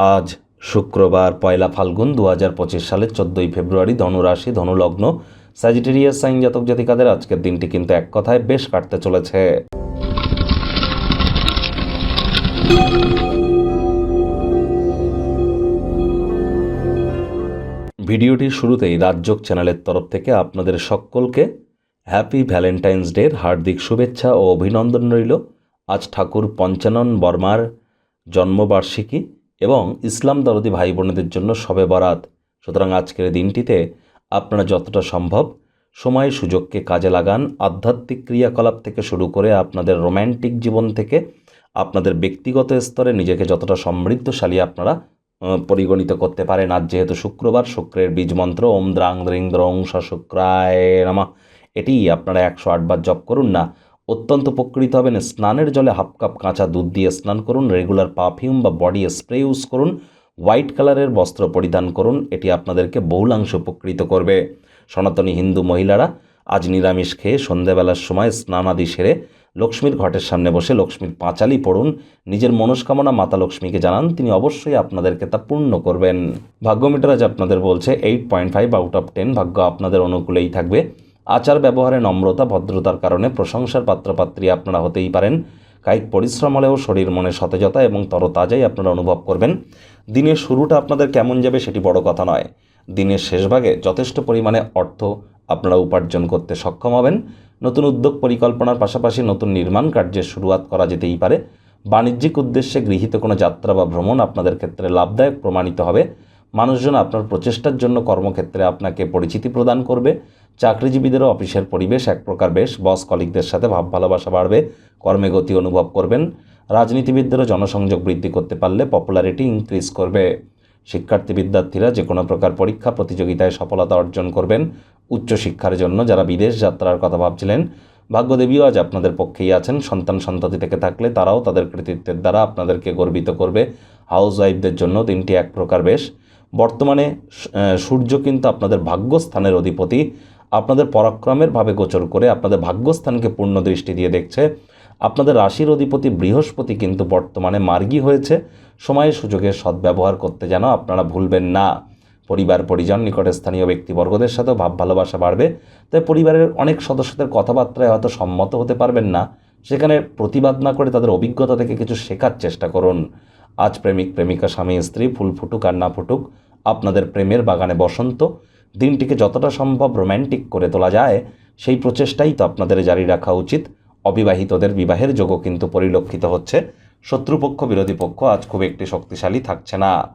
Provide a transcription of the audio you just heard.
আজ শুক্রবার পয়লা ফাল্গুন 2025 সালের 14ই ফেব্রুয়ারি, ধনুরাশি, ধনুলগ্ন, স্যাজিটেরিয়াস সাইন জাতক জাতিকাদের আজকের দিনটি কিন্তু এক কথায় বেশ কাটতে চলেছে। ভিডিওটির শুরুতেই রাজযোগ চ্যানেলের তরফ থেকে আপনাদের সকলকে হ্যাপি ভ্যালেন্টাইন্স ডের হার্দিক শুভেচ্ছা ও অভিনন্দন রইল। আজ ঠাকুর পঞ্চানন বর্মার জন্মবার্ষিকী এবং ইসলাম দরদি ভাই বোনেদের জন্য শবে বরাত। সুতরাং আজকের দিনটিতে আপনারা যতটা সম্ভব সময় সুযোগকে কাজে লাগান। আধ্যাত্মিক ক্রিয়াকলাপ থেকে শুরু করে আপনাদের রোম্যান্টিক জীবন থেকে আপনাদের ব্যক্তিগত স্তরে নিজেকে যতটা সমৃদ্ধশালী আপনারা পরিগণিত করতে পারেন। আজ যেহেতু শুক্রবার, শুক্রের বীজ মন্ত্র ওম দ্রাং দ্রিং দ্রং স শুক্রায় নমঃ, এটি আপনারা 108 বার জপ করুন না। অত্যন্ত উপকৃত হবেন। স্নানের জলে হাফ কাপ কাঁচা দুধ দিয়ে স্নান করুন। রেগুলার পারফিউম বা বডি স্প্রে ইউজ করুন। হোয়াইট কালারের বস্ত্র পরিধান করুন। এটি আপনাদেরকে বহুলাংশে উপকৃত করবে। সনাতনী হিন্দু মহিলারা আজ নিরামিষ খেয়ে সন্ধ্যাবেলার সময় স্নানাদি সেরে লক্ষ্মীর ঘটের সামনে বসে লক্ষ্মীর পাঁচালি পড়ুন। নিজের মনস্কামনা মাতা লক্ষ্মীকে জানান, তিনি অবশ্যই আপনাদেরকে তা পূর্ণ করবেন। ভাগ্যমিটার আজ আপনাদের বলছে 8.5 আউট অফ 10। ভাগ্য আপনাদের অনুকূলেই থাকবে। আচার ব্যবহারে নম্রতা, ভদ্রতার কারণে প্রশংসার পাত্রপাত্রী আপনারা হতেই পারেন। কায়িক পরিশ্রম হলেও শরীর মনে সতেজতা এবং তরতাজাই আপনারা অনুভব করবেন। দিনের শুরুটা আপনাদের কেমন যাবে সেটি বড় কথা নয়, দিনের শেষভাগে যথেষ্ট পরিমাণে অর্থ আপনারা উপার্জন করতে সক্ষম হবেন। নতুন উদ্যোগ পরিকল্পনার পাশাপাশি নতুন নির্মাণ কার্যের শুরুয়াত করা যেতেই পারে। বাণিজ্যিক উদ্দেশ্যে গৃহীত কোনো যাত্রা বা ভ্রমণ আপনাদের ক্ষেত্রে লাভদায়ক প্রমাণিত হবে। মানুষজন আপনার প্রচেষ্টার জন্য কর্মক্ষেত্রে আপনাকে পরিচিতি প্রদান করবে। চাকরিজীবীদেরও অফিসের পরিবেশ এক প্রকার বেশ। বস কলিগদের সাথে ভাব ভালোবাসা বাড়বে। কর্মে গতি অনুভব করবেন। রাজনীতিবিদদেরও জনসংযোগ বৃদ্ধি করতে পারলে পপুলারিটি ইনক্রিজ করবে। শিক্ষার্থী বিদ্যার্থীরা যে কোনো প্রকার পরীক্ষা প্রতিযোগিতায় সফলতা অর্জন করবেন। উচ্চশিক্ষার জন্য যারা বিদেশ যাত্রার কথা ভাবছিলেন, ভাগ্যদেবীও আজ আপনাদের পক্ষেই আছেন। সন্তান সন্ততি থেকে থাকলে তারাও তাদের কৃতিত্বের দ্বারা আপনাদেরকে গর্বিত করবে। হাউস ওয়াইফদের জন্য দিনটি এক প্রকার বেশ। বর্তমানে সূর্য কিন্তু আপনাদের ভাগ্যস্থানের অধিপতি। আপনাদের পরাক্রমের ভাবে গোচর করে আপনাদের ভাগ্যস্থানকে পূর্ণ দৃষ্টি দিয়ে দেখছে। আপনাদের রাশির অধিপতি বৃহস্পতি কিন্তু বর্তমানে মার্গী হয়েছে। সময় সুযোগের সদ্ব্যবহার করতে যেন আপনারা ভুলবেন না। পরিবার পরিজন, নিকটে স্থানীয় ব্যক্তিবর্গদের সাথেও ভাব ভালোবাসা বাড়বে। তাই পরিবারের অনেক সদস্যদের কথাবার্তায় হয়তো সম্মত হতে পারবেন না, সেখানে প্রতিবাদ না করে তাদের অভিজ্ঞতা থেকে কিছু শেখার চেষ্টা করুন। আজ প্রেমিক প্রেমিকা, স্বামী স্ত্রী, ফুল ফুটুক আর না ফুটুক, আপনাদের প্রেমের বাগানে বসন্ত। দিনটিকে যতটা সম্ভব রোম্যান্টিক করে তোলা যায় সেই প্রচেষ্টাই তো আপনাদের জারি রাখা উচিত। অবিবাহিতদের বিবাহের যোগও কিন্তু পরিলক্ষিত হচ্ছে। শত্রুপক্ষ বিরোধী পক্ষ আজ খুব একটি শক্তিশালী থাকছে না।